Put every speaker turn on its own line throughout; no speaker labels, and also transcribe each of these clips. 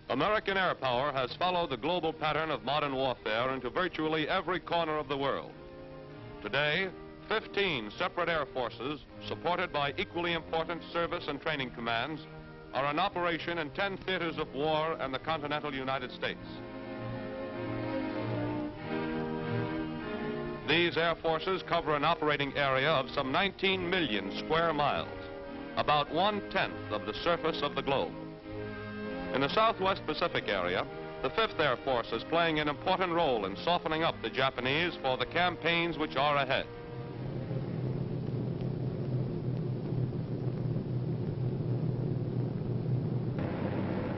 American air power has followed the global pattern of modern warfare into virtually every corner of the world. Today, 15 separate air forces, supported by equally important service and training commands, are in operation in 10 theaters of war in the continental United States. These air forces cover an operating area of some 19 million square miles, about 1/10 of the surface of the globe. In the Southwest Pacific area, the 5th Air Force is playing an important role in softening up the Japanese for the campaigns which are ahead.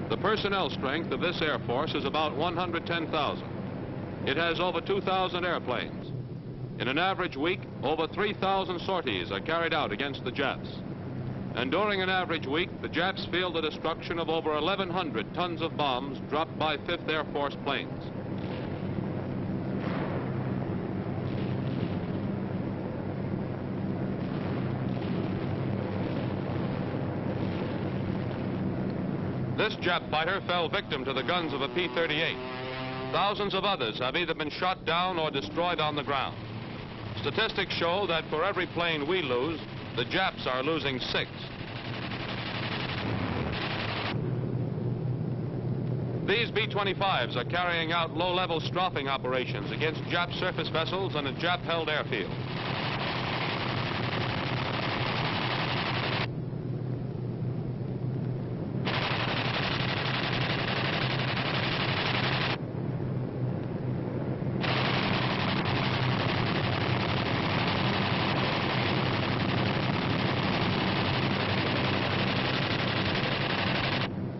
The personnel strength of this Air Force is about 110,000. It has over 2,000 airplanes. In an average week, over 3,000 sorties are carried out against the Japs. And during an average week, the Japs feel the destruction of over 1,100 tons of bombs dropped by 5th Air Force planes. This Jap fighter fell victim to the guns of a P-38. Thousands of others have either been shot down or destroyed on the ground. Statistics show that for every plane we lose, the Japs are losing 6. These B-25s are carrying out low-level strafing operations against Jap surface vessels and a Jap-held airfield.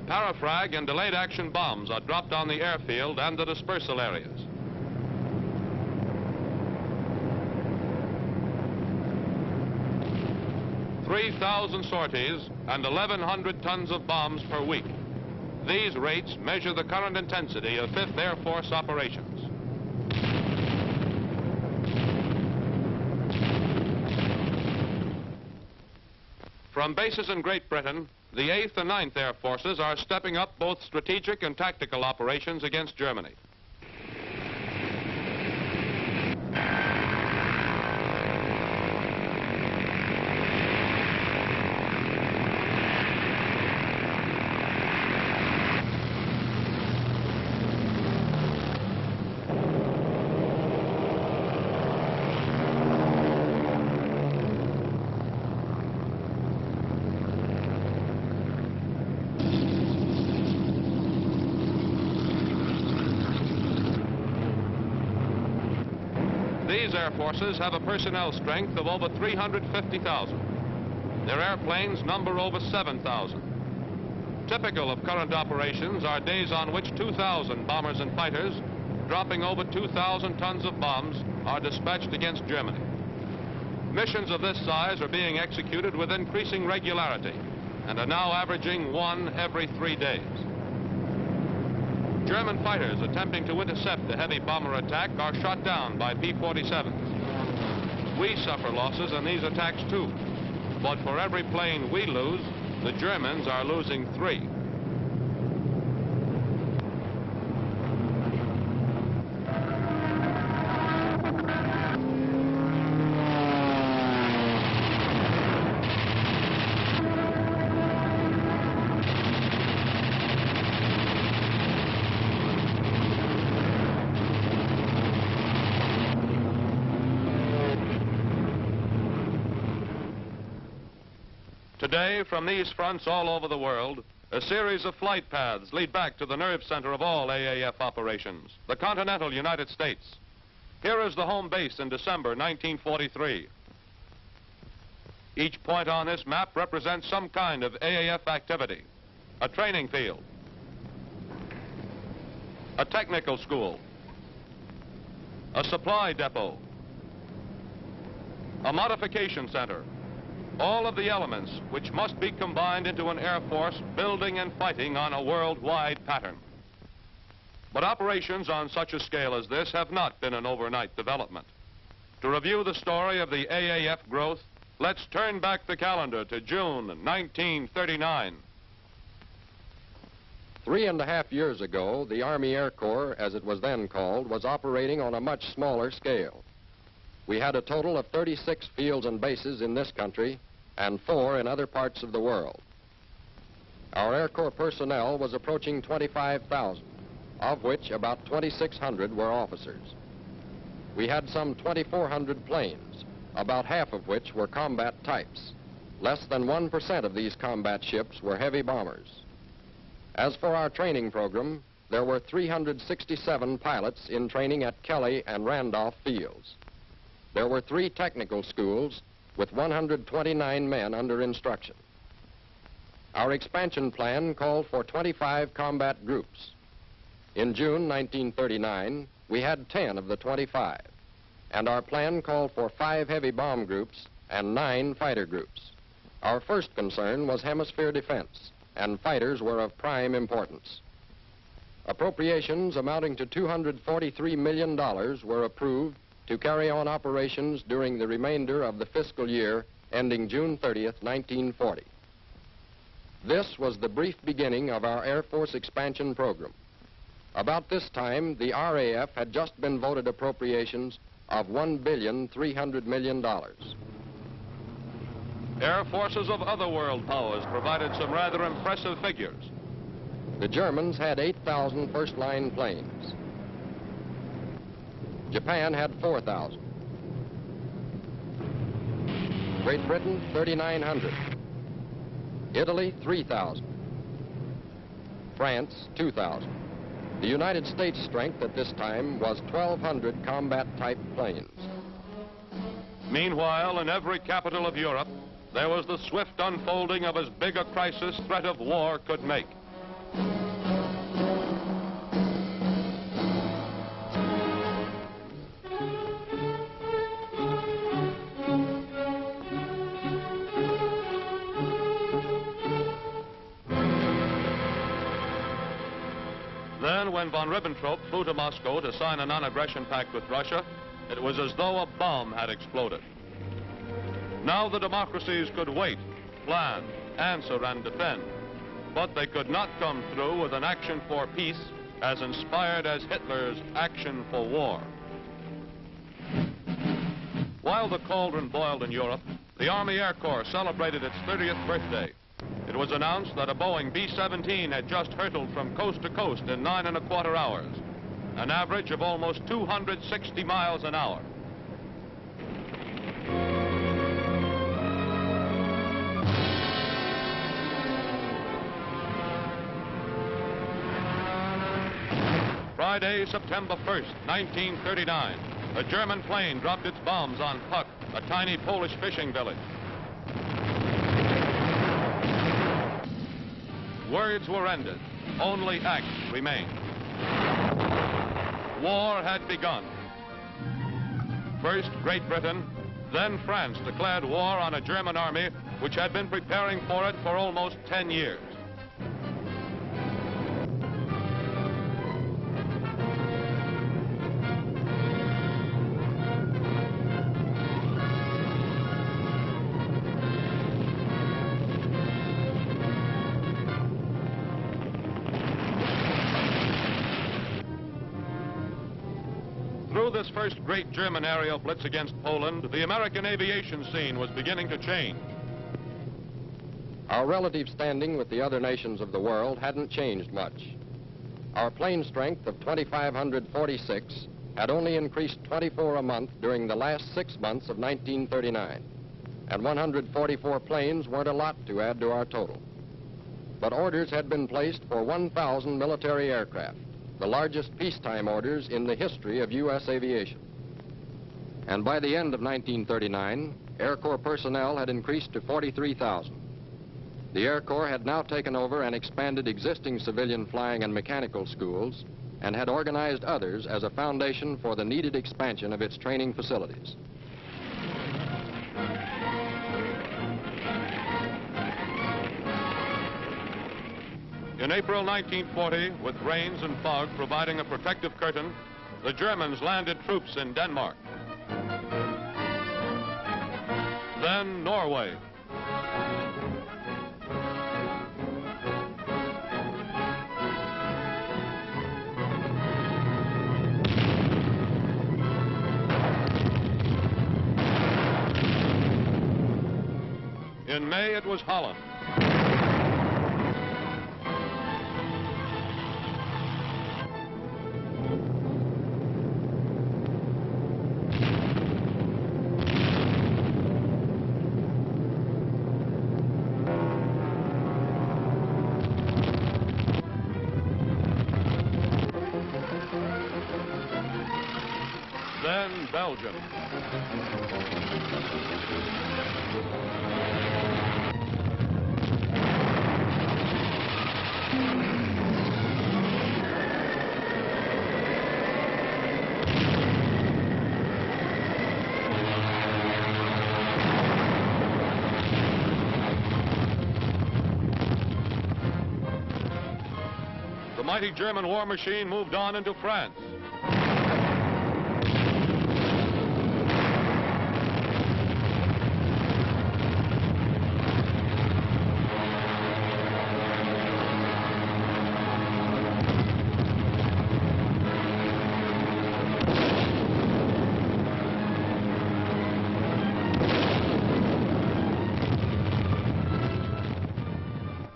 Parafrag and delayed action bombs are dropped on the airfield and the dispersal areas. "3,000 sorties and 1,100 tons of bombs per week. These rates measure the current intensity of 5th Air Force operations. From bases in Great Britain, the 8th and 9th Air Forces are stepping up both strategic and tactical operations against Germany. These air forces have a personnel strength of over 350,000. Their airplanes number over 7,000. Typical of current operations are days on which 2,000 bombers and fighters, dropping over 2,000 tons of bombs, are dispatched against Germany. Missions of this size are being executed with increasing regularity and are now averaging 1 every 3 days. German fighters attempting to intercept the heavy bomber attack are shot down by P-47s. We suffer losses in these attacks too, but for every plane we lose, the Germans are losing 3. Today, from these fronts all over the world, a series of flight paths lead back to the nerve center of all AAF operations, the continental United States. Here is the home base in December 1943. Each point on this map represents some kind of AAF activity: a training field, a technical school, a supply depot, a modification center, all of the elements which must be combined into an Air Force building and fighting on a worldwide pattern. But operations on such a scale as this have not been an overnight development. To review the story of the AAF growth, let's turn back the calendar to June 1939.
3.5 years ago, the Army Air Corps, as it was then called, was operating on a much smaller scale. We had a total of 36 fields and bases in this country and 4 in other parts of the world. Our Air Corps personnel was approaching 25,000, of which about 2,600 were officers. We had some 2,400 planes, about half of which were combat types. Less than 1% of these combat ships were heavy bombers. As for our training program, there were 367 pilots in training at Kelly and Randolph fields. There were 3 technical schools with 129 men under instruction. Our expansion plan called for 25 combat groups. In June 1939, we had 10 of the 25, and our plan called for 5 heavy bomb groups and 9 fighter groups. Our first concern was hemisphere defense, and fighters were of prime importance. Appropriations amounting to $243 million were approved to carry on operations during the remainder of the fiscal year ending June 30th, 1940. This was the brief beginning of our Air Force expansion program. About this time, the RAF had just been voted appropriations of $1,300 million.
Air forces of other world powers provided some rather impressive figures.
The Germans had 8,000 first-line planes. Japan had 4,000. Great Britain, 3,900. Italy, 3,000. France, 2,000. The United States strength at this time was 1,200 combat-type planes.
Meanwhile, in every capital of Europe, there was the swift unfolding of as big a crisis threat of war could make. Then, when von Ribbentrop flew to Moscow to sign a non-aggression pact with Russia, it was as though a bomb had exploded. Now the democracies could wait, plan, answer, and defend, but they could not come through with an action for peace as inspired as Hitler's action for war. While the cauldron boiled in Europe, the Army Air Corps celebrated its 30th birthday. It was announced that a Boeing B-17 had just hurtled from coast to coast in 9.25 hours, an average of almost 260 miles an hour. Friday, September 1st, 1939, a German plane dropped its bombs on Puck, a tiny Polish fishing village. Words were ended. Only acts remained. War had begun. First Great Britain, then France declared war on a German army which had been preparing for it for almost 10 years. Through this first great German aerial blitz against Poland, the American aviation scene was beginning to change.
Our relative standing with the other nations of the world hadn't changed much. Our plane strength of 2,546 had only increased 24 a month during the last 6 months of 1939. and 144 planes weren't a lot to add to our total. But orders had been placed for 1,000 military aircraft, the largest peacetime orders in the history of U.S. aviation. And by the end of 1939, Air Corps personnel had increased to 43,000. The Air Corps had now taken over and expanded existing civilian flying and mechanical schools and had organized others as a foundation for the needed expansion of its training facilities.
In April 1940, with rains and fog providing a protective curtain, the Germans landed troops in Denmark. Then Norway. In May, it was Holland. Then Belgium. The mighty German war machine moved on into France.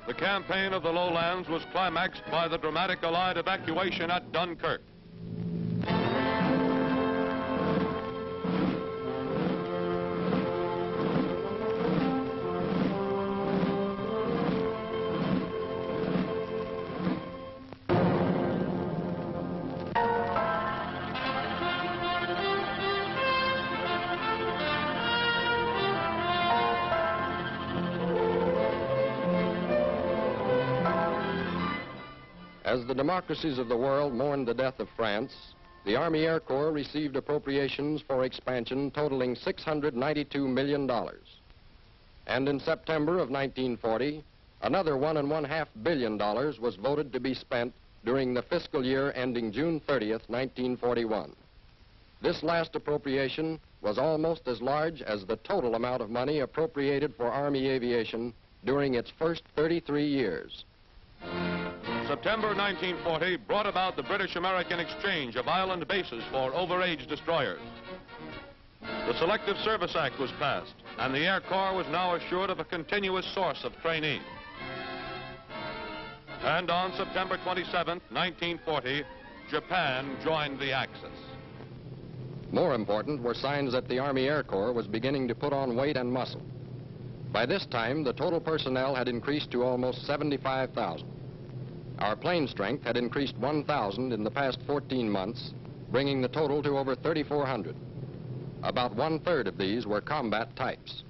The campaign of the lowlands was climaxed by the dramatic Allied evacuation at Dunkirk.
As the democracies of the world mourned the death of France, the Army Air Corps received appropriations for expansion totaling $692 million. And in September of 1940, another $1.5 billion was voted to be spent during the fiscal year ending June 30th, 1941. This last appropriation was almost as large as the total amount of money appropriated for Army aviation during its first 33 years.
September 1940 brought about the British-American exchange of island bases for overage destroyers. The Selective Service Act was passed, and the Air Corps was now assured of a continuous source of trainees. And on September 27, 1940, Japan joined the Axis.
More important were signs that the Army Air Corps was beginning to put on weight and muscle. By this time, the total personnel had increased to almost 75,000. Our plane strength had increased 1,000 in the past 14 months, bringing the total to over 3,400. About 1/3 of these were combat types.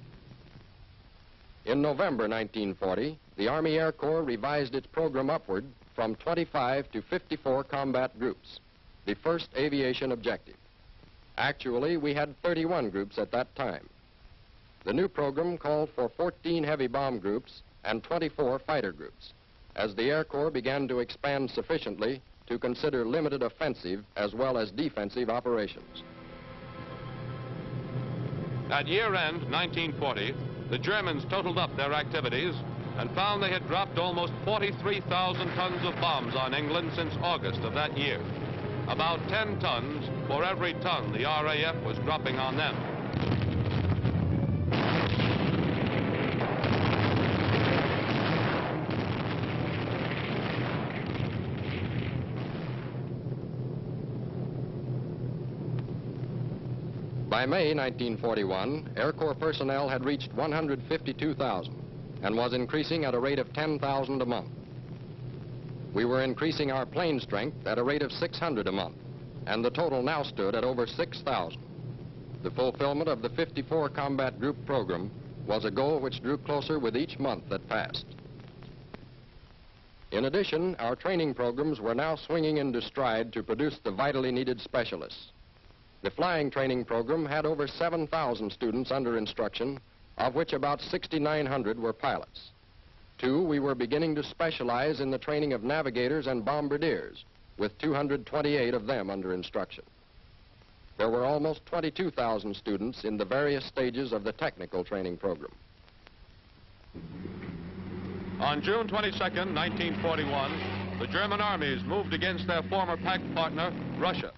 In November 1940, the Army Air Corps revised its program upward from 25 to 54 combat groups, the first aviation objective. Actually, we had 31 groups at that time. The new program called for 14 heavy bomb groups and 24 fighter groups, as the Air Corps began to expand sufficiently to consider limited offensive as well as defensive operations.
At year-end 1940, the Germans totaled up their activities and found they had dropped almost 43,000 tons of bombs on England since August of that year. About 10 tons for every ton the RAF was dropping on them.
By May 1941, Air Corps personnel had reached 152,000 and was increasing at a rate of 10,000 a month. We were increasing our plane strength at a rate of 600 a month, and the total now stood at over 6,000. The fulfillment of the 54 Combat Group program was a goal which drew closer with each month that passed. In addition, our training programs were now swinging into stride to produce the vitally needed specialists. The flying training program had over 7,000 students under instruction, of which about 6,900 were pilots. Two, we were beginning to specialize in the training of navigators and bombardiers, with 228 of them under instruction. There were almost 22,000 students in the various stages of the technical training program.
On June 22nd, 1941, the German armies moved against their former pact partner, Russia.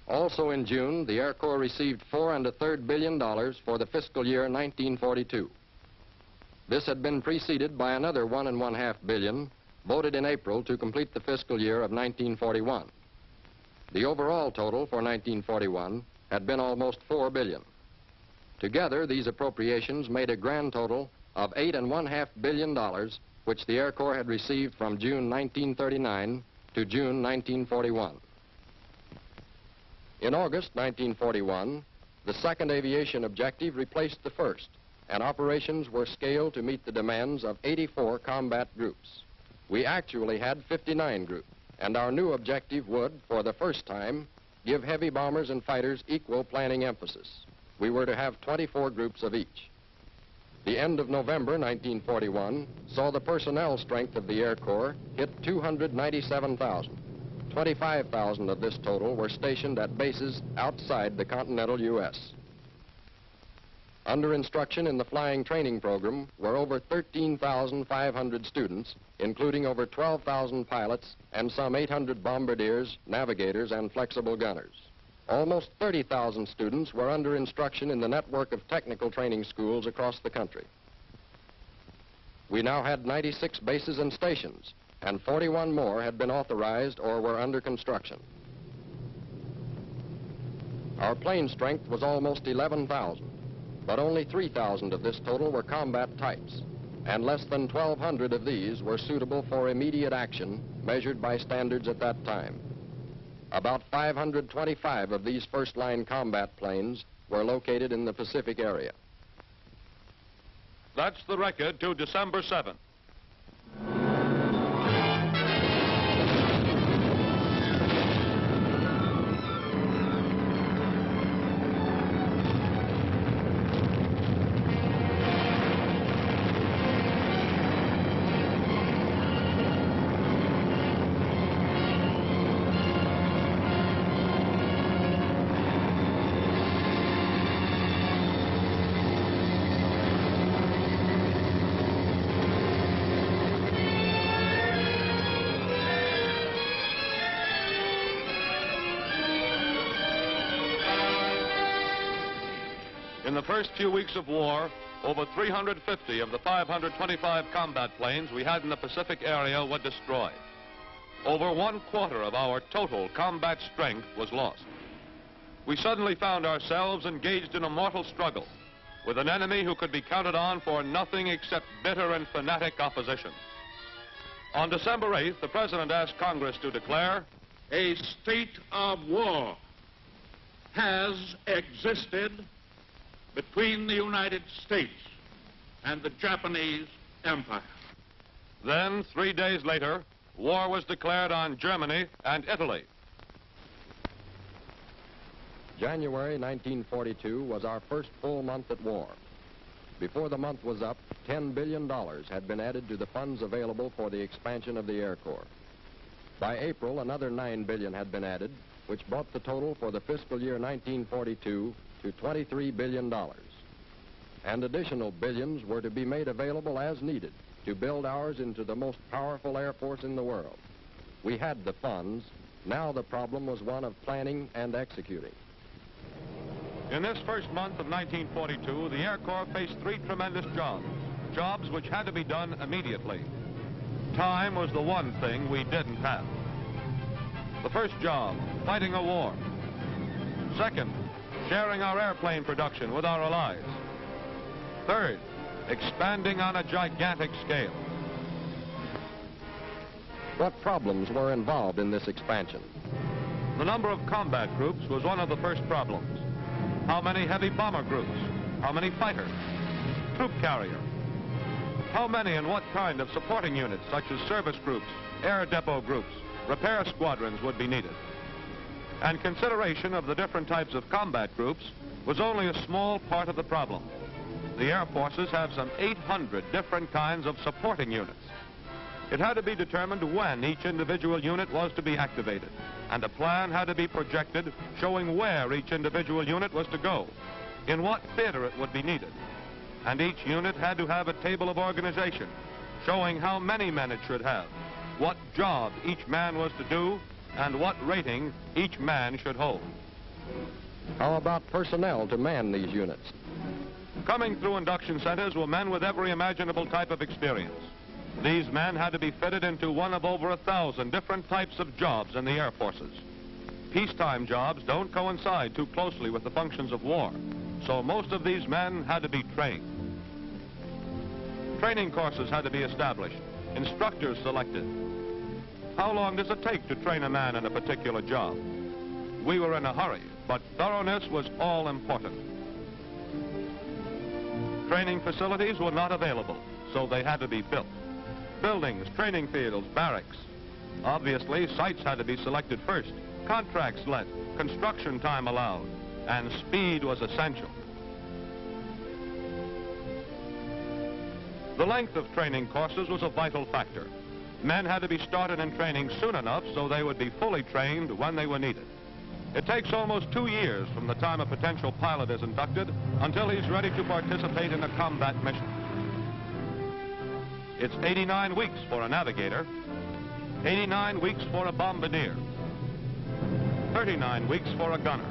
Also in June, the Air Corps received $4.33 billion for the fiscal year 1942. This had been preceded by another $1.5 billion voted in April to complete the fiscal year of 1941. The overall total for 1941 had been almost $4 billion. Together, these appropriations made a grand total of $8.5 billion, which the Air Corps had received from June 1939 to June 1941. In August 1941, the second aviation objective replaced the first, and operations were scaled to meet the demands of 84 combat groups. We actually had 59 groups, and our new objective would, for the first time, give heavy bombers and fighters equal planning emphasis. We were to have 24 groups of each. The end of November 1941 saw the personnel strength of the Air Corps hit 297,000. 25,000 of this total were stationed at bases outside the continental U.S. Under instruction in the flying training program were over 13,500 students, including over 12,000 pilots and some 800 bombardiers, navigators, and flexible gunners. Almost 30,000 students were under instruction in the network of technical training schools across the country. We now had 96 bases and stations, and 41 more had been authorized or were under construction. Our plane strength was almost 11,000, but only 3,000 of this total were combat types, and less than 1,200 of these were suitable for immediate action measured by standards at that time. About 525 of these first-line combat planes were located in the Pacific area.
That's the record to December 7th. In the first few weeks of war, over 350 of the 525 combat planes we had in the Pacific area were destroyed. Over 1/4 of our total combat strength was lost. We suddenly found ourselves engaged in a mortal struggle with an enemy who could be counted on for nothing except bitter and fanatic opposition. On December 8th, the President asked Congress to declare,
"A state of war has existed between the United States and the Japanese Empire."
Then, 3 days later, war was declared on Germany and Italy.
January 1942 was our first full month at war. Before the month was up, $10 billion had been added to the funds available for the expansion of the Air Corps. By April, another $9 billion had been added, which brought the total for the fiscal year 1942 to $23 billion. And additional billions were to be made available as needed to build ours into the most powerful Air Force in the world. We had the funds. Now the problem was one of planning and executing.
In this first month of 1942, the Air Corps faced three tremendous jobs which had to be done immediately. Time was the one thing we didn't have. The first job, fighting a war. Second, sharing our airplane production with our allies. Third, expanding on a gigantic scale.
What problems were involved in this expansion?
The number of combat groups was one of the first problems. How many heavy bomber groups? How many fighters? Troop carrier? How many and what kind of supporting units, such as service groups, air depot groups, repair squadrons would be needed? And consideration of the different types of combat groups was only a small part of the problem. The Air Forces have some 800 different kinds of supporting units. It had to be determined when each individual unit was to be activated, and a plan had to be projected showing where each individual unit was to go, in what theater it would be needed. And each unit had to have a table of organization showing how many men it should have, what job each man was to do, and what rating each man should hold.
How about personnel to man these units?
Coming through induction centers were men with every imaginable type of experience. These men had to be fitted into one of over 1,000 different types of jobs in the Air Forces. Peacetime jobs don't coincide too closely with the functions of war, so most of these men had to be trained. Training courses had to be established, instructors selected. How long does it take to train a man in a particular job? We were in a hurry, but thoroughness was all important. Training facilities were not available, so they had to be built. Buildings, training fields, barracks. Obviously, sites had to be selected first, contracts let, construction time allowed, and speed was essential. The length of training courses was a vital factor. Men had to be started in training soon enough so they would be fully trained when they were needed. It takes almost 2 years from the time a potential pilot is inducted until he's ready to participate in a combat mission. It's 89 weeks for a navigator, 89 weeks for a bombardier, 39 weeks for a gunner.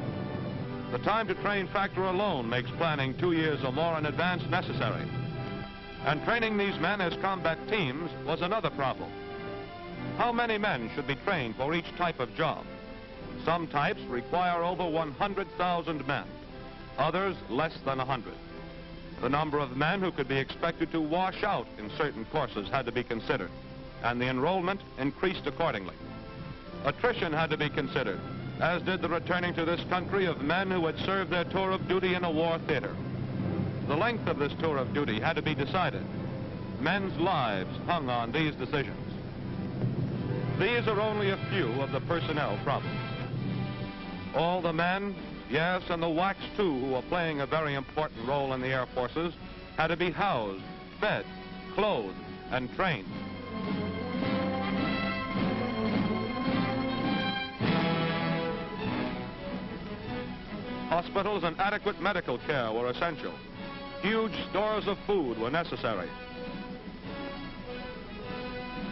The time to train factor alone makes planning 2 years or more in advance necessary. And training these men as combat teams was another problem. How many men should be trained for each type of job? Some types require over 100,000 men, others less than 100. The number of men who could be expected to wash out in certain courses had to be considered, and the enrollment increased accordingly. Attrition had to be considered, as did the returning to this country of men who had served their tour of duty in a war theater. The length of this tour of duty had to be decided. Men's lives hung on these decisions. These are only a few of the personnel problems. All the men, yes, and the WACs too, who were playing a very important role in the Air Forces, had to be housed, fed, clothed, and trained. Hospitals and adequate medical care were essential. Huge stores of food were necessary.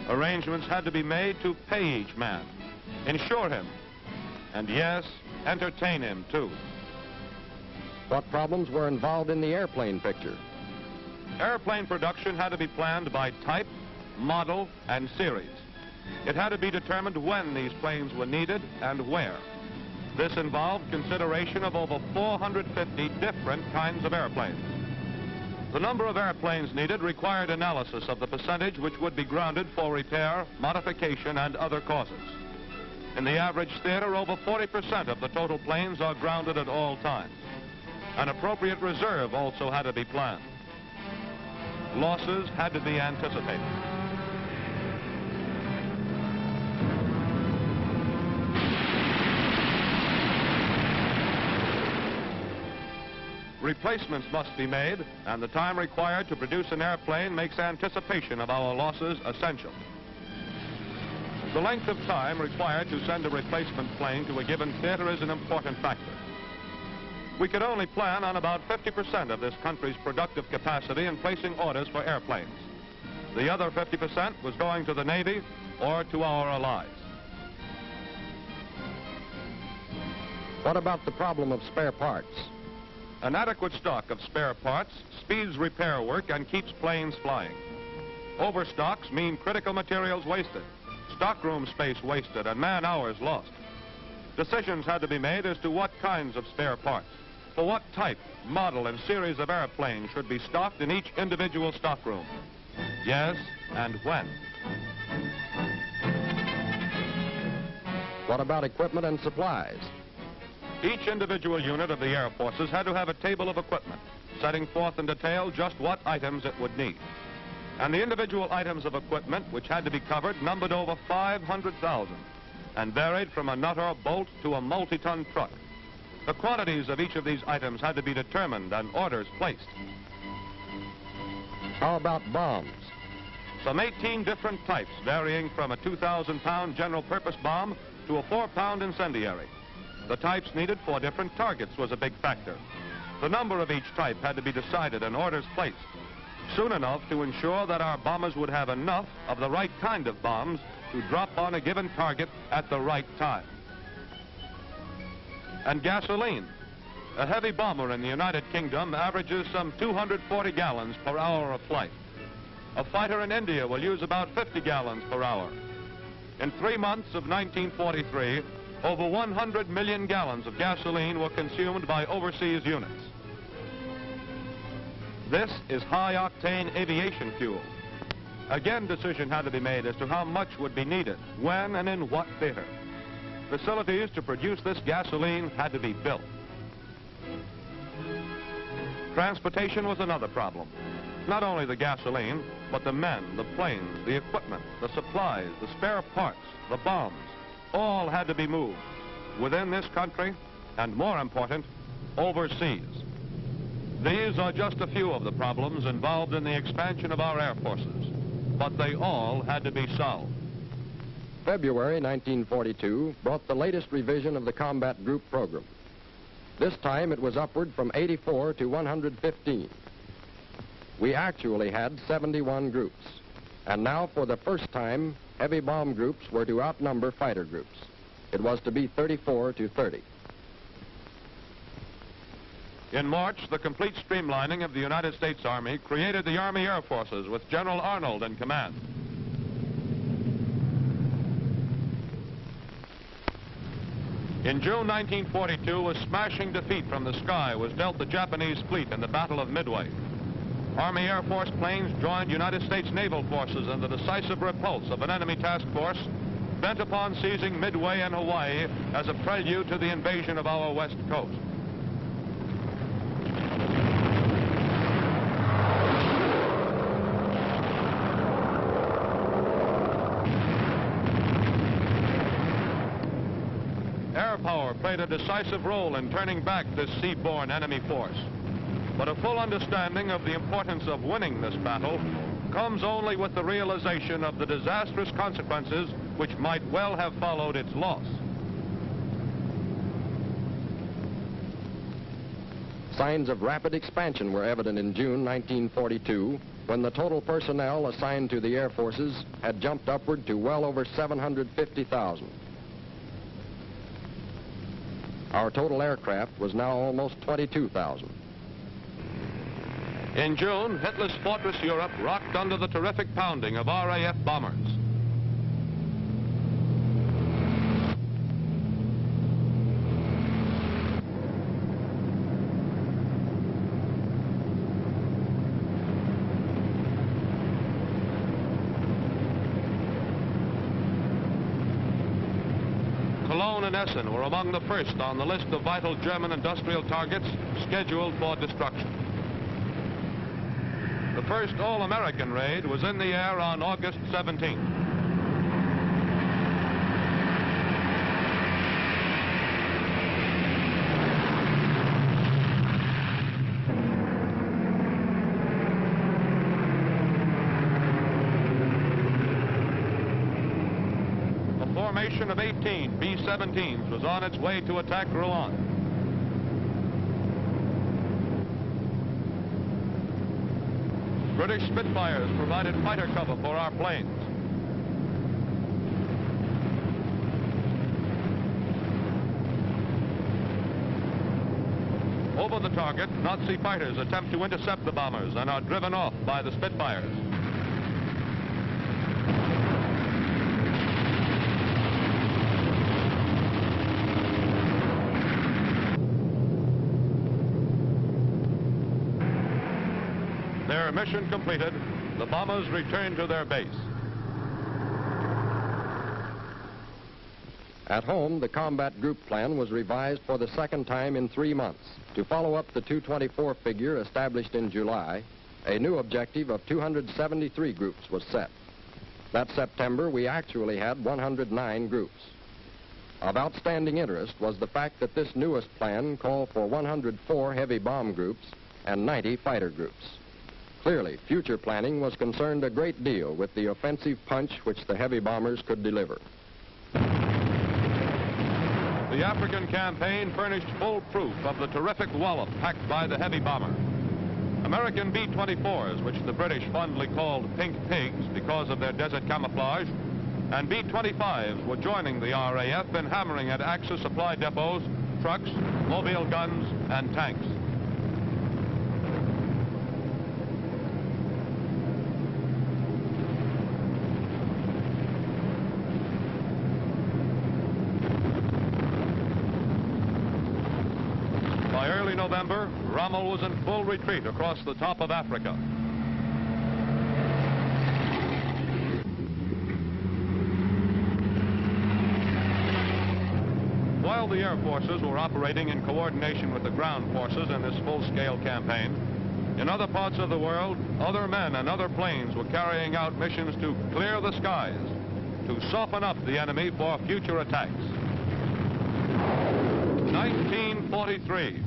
Arrangements had to be made to pay each man, insure him, and yes, entertain him too.
What problems were involved in the airplane picture?
Airplane production had to be planned by type, model, and series. It had to be determined when these planes were needed and where. This involved consideration of over 450 different kinds of airplanes. The number of airplanes needed required analysis of the percentage which would be grounded for repair, modification, and other causes. In the average theater, over 40% of the total planes are grounded at all times. An appropriate reserve also had to be planned. Losses had to be anticipated. Replacements must be made, and the time required to produce an airplane makes anticipation of our losses essential. The length of time required to send a replacement plane to a given theater is an important factor. We could only plan on about 50% of this country's productive capacity in placing orders for airplanes. The other 50% was going to the Navy or to our allies.
What about the problem of spare parts?
An adequate stock of spare parts speeds repair work and keeps planes flying. Overstocks mean critical materials wasted, stockroom space wasted, and man-hours lost. Decisions had to be made as to what kinds of spare parts, for what type, model, and series of airplanes should be stocked in each individual stockroom. Yes, and when.
What about equipment and supplies?
Each individual unit of the Air Forces had to have a table of equipment, setting forth in detail just what items it would need. And the individual items of equipment which had to be covered numbered over 500,000 and varied from a nut or bolt to a multi-ton truck. The quantities of each of these items had to be determined and orders placed.
How about bombs?
Some 18 different types, varying from a 2,000-pound general-purpose bomb to a 4-pound incendiary. The types needed for different targets was a big factor. The number of each type had to be decided and orders placed soon enough to ensure that our bombers would have enough of the right kind of bombs to drop on a given target at the right time. And gasoline. A heavy bomber in the United Kingdom averages some 240 gallons per hour of flight. A fighter in India will use about 50 gallons per hour. In 3 months of 1943, over 100 million gallons of gasoline were consumed by overseas units. This is high-octane aviation fuel. Again, decision had to be made as to how much would be needed, when and in what theater. Facilities to produce this gasoline had to be built. Transportation was another problem. Not only the gasoline, but the men, the planes, the equipment, the supplies, the spare parts, the bombs, all had to be moved within this country and, more important, overseas. These are just a few of the problems involved in the expansion of our air forces, but they all had to be solved.
February 1942 brought the latest revision of the combat group program. This time it was upward from 84 to 115. We actually had 71 groups, and now for the first time, heavy bomb groups were to outnumber fighter groups. It was to be 34 to 30.
In March, the complete streamlining of the United States Army created the Army Air Forces with General Arnold in command. In June 1942, a smashing defeat from the sky was dealt the Japanese fleet in the Battle of Midway. Army Air Force planes joined United States naval forces in the decisive repulse of an enemy task force bent upon seizing Midway and Hawaii as a prelude to the invasion of our west coast. Air power played a decisive role in turning back this seaborne enemy force. But a full understanding of the importance of winning this battle comes only with the realization of the disastrous consequences which might well have followed its loss.
Signs of rapid expansion were evident in June 1942 when the total personnel assigned to the Air Forces had jumped upward to well over 750,000. Our total aircraft was now almost 22,000.
In June, Hitler's fortress Europe rocked under the terrific pounding of RAF bombers. Cologne and Essen were among the first on the list of vital German industrial targets scheduled for destruction. The first all-American raid was in the air on August 17th. formation of 18 B-17s was on its way to attack Rouen. British Spitfires provided fighter cover for our planes. Over the target, Nazi fighters attempt to intercept the bombers and are driven off by the Spitfires. Their mission completed, the bombers return to their base.
At home, the combat group plan was revised for the second time in 3 months. To follow up the 224 figure established in July, a new objective of 273 groups was set. That September, we actually had 109 groups. Of outstanding interest was the fact that this newest plan called for 104 heavy bomb groups and 90 fighter groups. Clearly, future planning was concerned a great deal with the offensive punch which the heavy bombers could deliver.
The African campaign furnished full proof of the terrific wallop packed by the heavy bomber. American B-24s, which the British fondly called pink pigs because of their desert camouflage, and B-25s were joining the RAF in hammering at Axis supply depots, trucks, mobile guns, and tanks. By early November, Rommel was in full retreat across the top of Africa. While the air forces were operating in coordination with the ground forces in this full-scale campaign, in other parts of the world, other men and other planes were carrying out missions to clear the skies, to soften up the enemy for future attacks. 1943.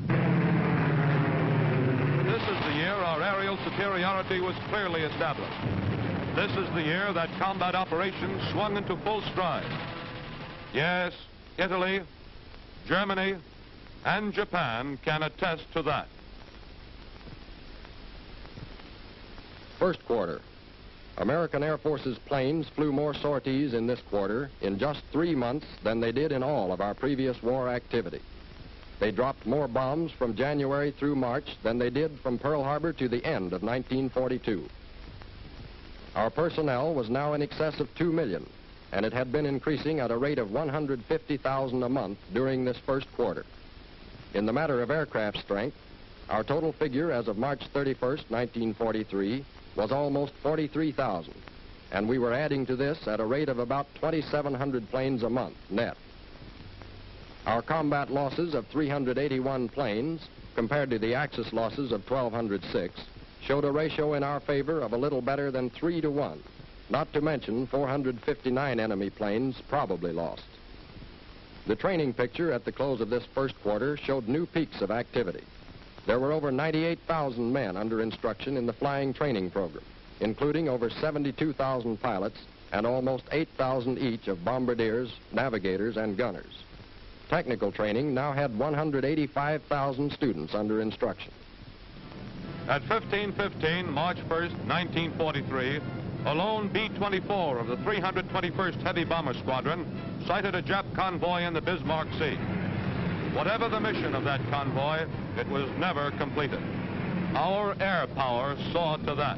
This is the year our aerial superiority was clearly established. This is the year that combat operations swung into full stride. Yes, Italy, Germany, and Japan can attest to that.
First quarter. American Air Force's planes flew more sorties in this quarter in just 3 months than they did in all of our previous war activity. They dropped more bombs from January through March than they did from Pearl Harbor to the end of 1942. Our personnel was now in excess of 2 million, and it had been increasing at a rate of 150,000 a month during this first quarter. In the matter of aircraft strength, our total figure as of March 31st, 1943, was almost 43,000, and we were adding to this at a rate of about 2,700 planes a month net. Our combat losses of 381 planes, compared to the Axis losses of 1,206, showed a ratio in our favor of a little better than 3 to 1, not to mention 459 enemy planes probably lost. The training picture at the close of this first quarter showed new peaks of activity. There were over 98,000 men under instruction in the flying training program, including over 72,000 pilots and almost 8,000 each of bombardiers, navigators, and gunners. Technical training now had 185,000 students under instruction.
At 15:15, March 1st, 1943, a lone B-24 of the 321st Heavy Bomber Squadron sighted a Jap convoy in the Bismarck Sea. Whatever the mission of that convoy, it was never completed. Our air power saw to that.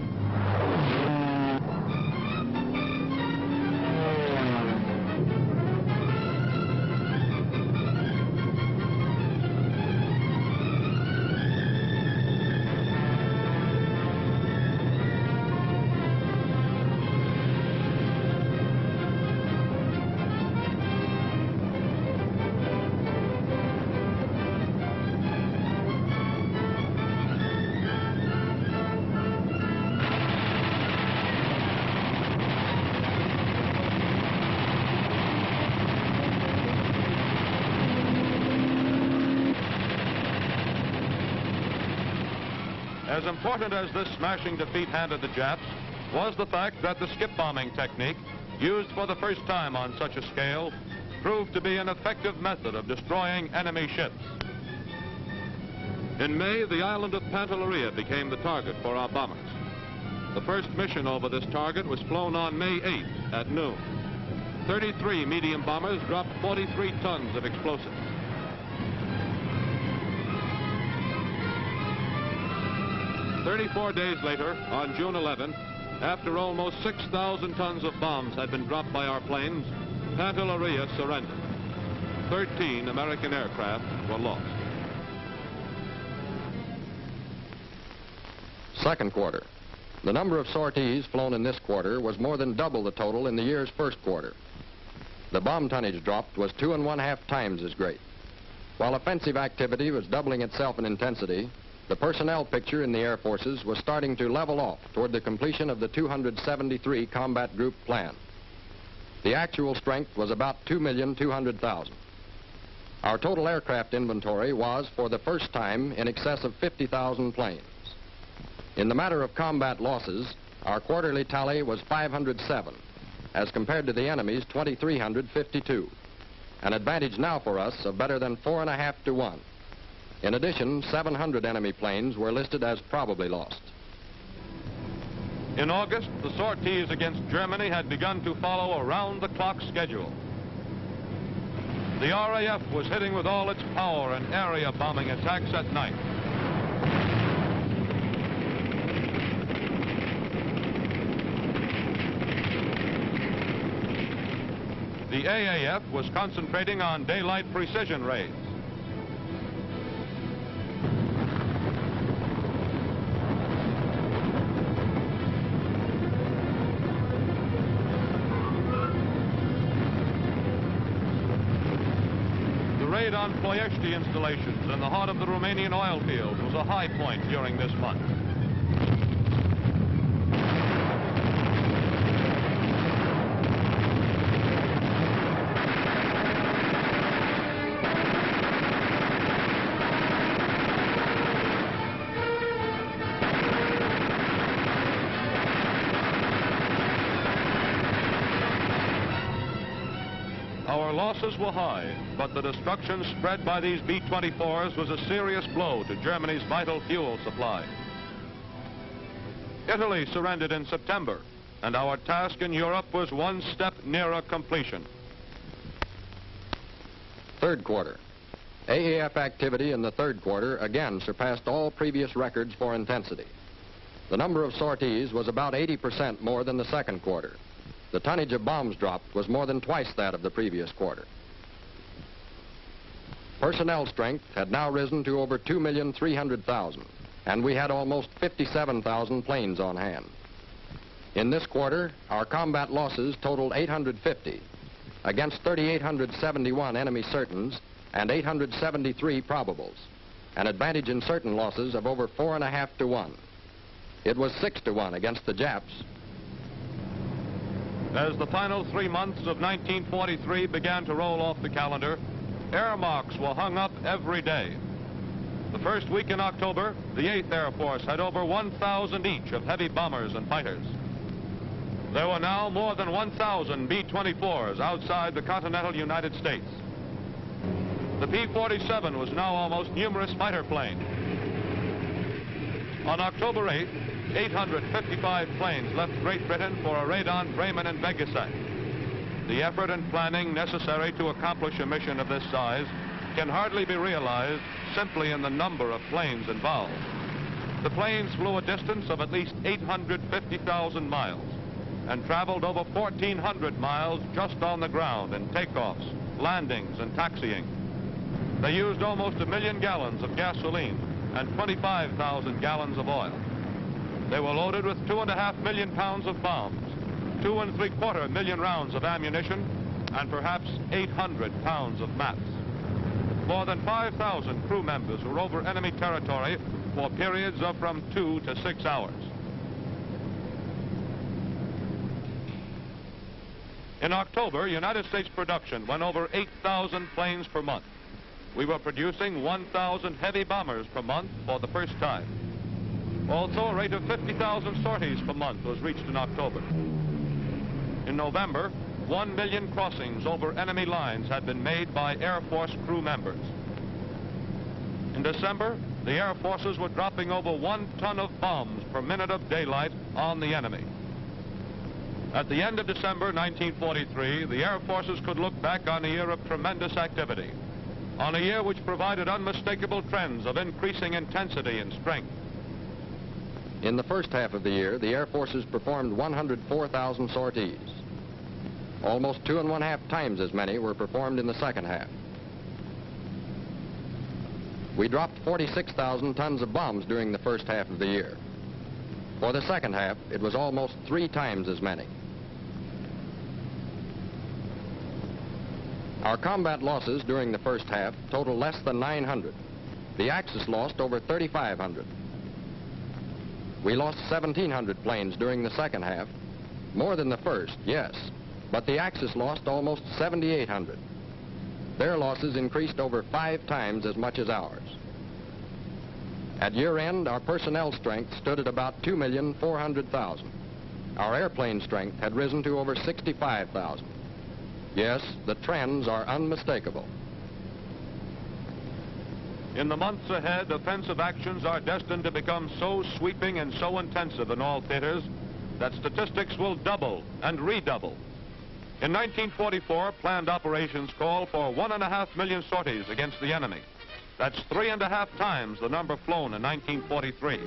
As important as this smashing defeat handed the Japs was the fact that the skip bombing technique, used for the first time on such a scale, proved to be an effective method of destroying enemy ships. In May, the island of Pantelleria became the target for our bombers. The first mission over this target was flown on May 8th at noon. 33 medium bombers dropped 43 tons of explosives. "34 days later, on June 11, after almost 6,000 tons of bombs had been dropped by our planes, Pantelleria surrendered. 13 American aircraft were lost.
Second quarter. The number of sorties flown in this quarter was more than double the total in the year's first quarter. The bomb tonnage dropped was 2.5 times as great. While offensive activity was doubling itself in intensity, the personnel picture in the Air Forces was starting to level off toward the completion of the 273 combat group plan. The actual strength was about 2,200,000. Our total aircraft inventory was, for the first time, in excess of 50,000 planes. In the matter of combat losses, our quarterly tally was 507, as compared to the enemy's 2,352, an advantage now for us of better than 4.5 to 1. In addition, 700 enemy planes were listed as probably lost.
In August, the sorties against Germany had begun to follow a round-the-clock schedule. The RAF was hitting with all its power and area bombing attacks at night. The AAF was concentrating on daylight precision raids. The raid on Ploiești installations in the heart of the Romanian oil fields was a high point during this month. Our losses were high, but the destruction spread by these B-24s was a serious blow to Germany's vital fuel supply. Italy surrendered in September, and our task in Europe was one step nearer completion.
Third quarter. AAF activity in the third quarter again surpassed all previous records for intensity. The number of sorties was about 80% more than the second quarter. The tonnage of bombs dropped was more than twice that of the previous quarter. Personnel strength had now risen to over 2,300,000, and we had almost 57,000 planes on hand. In this quarter, our combat losses totaled 850, against 3,871 enemy certains and 873 probables, an advantage in certain losses of over 4.5 to 1. It was 6 to 1 against the Japs.
As the final 3 months of 1943 began to roll off the calendar, air marks were hung up every day. The first week in October, the 8th Air Force had over 1,000 each of heavy bombers and fighters. There were now more than 1,000 B-24s outside the continental United States. The P-47 was now our most numerous fighter plane. On October 8th, 855 planes left Great Britain for a raid on Bremen and Vegasek. The effort and planning necessary to accomplish a mission of this size can hardly be realized simply in the number of planes involved. The planes flew a distance of at least 850,000 miles and traveled over 1,400 miles just on the ground in takeoffs, landings, and taxiing. They used almost 1 million gallons of gasoline and 25,000 gallons of oil. They were loaded with 2.5 million pounds of bombs, 2.75 million rounds of ammunition, and perhaps 800 pounds of maps. More than 5,000 crew members were over enemy territory for periods of from 2 to 6 hours. In October, United States production went over 8,000 planes per month. We were producing 1,000 heavy bombers per month for the first time. Also, a rate of 50,000 sorties per month was reached in October. In November, 1 million crossings over enemy lines had been made by Air Force crew members. In December, the Air Forces were dropping over 1 ton of bombs per minute of daylight on the enemy. At the end of December 1943, the Air Forces could look back on a year of tremendous activity, on a year which provided unmistakable trends of increasing intensity and strength.
In the first half of the year, the Air Forces performed 104,000 sorties. Almost 2.5 times as many were performed in the second half. We dropped 46,000 tons of bombs during the first half of the year. For the second half, it was almost 3 times as many. Our combat losses during the first half total less than 900. The Axis lost over 3,500. We lost 1,700 planes during the second half, more than the first, yes, but the Axis lost almost 7,800. Their losses increased over 5 times as much as ours. At year end, our personnel strength stood at about 2,400,000. Our airplane strength had risen to over 65,000. Yes, the trends are unmistakable.
In the months ahead, offensive actions are destined to become so sweeping and so intensive in all theaters that statistics will double and redouble. In 1944, planned operations call for 1.5 million sorties against the enemy. That's 3.5 times the number flown in 1943.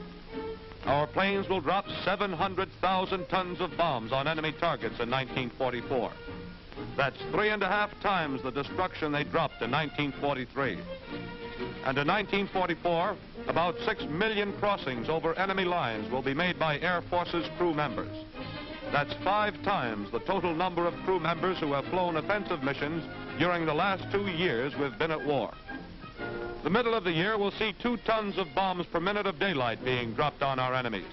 Our planes will drop 700,000 tons of bombs on enemy targets in 1944. That's 3.5 times the destruction they dropped in 1943. And in 1944, about 6 million crossings over enemy lines will be made by Air Forces crew members. That's 5 times the total number of crew members who have flown offensive missions during the last 2 years we've been at war. The middle of the year will see 2 tons of bombs per minute of daylight being dropped on our enemies.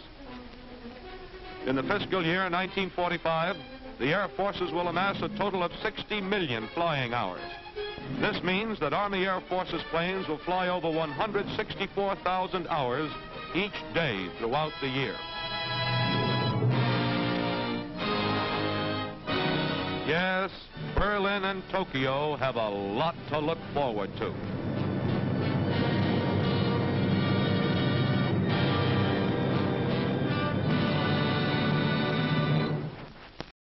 In the fiscal year 1945, the Air Forces will amass a total of 60 million flying hours. This means that Army Air Forces planes will fly over 164,000 hours each day throughout the year. Yes, Berlin and Tokyo have a lot to look forward to.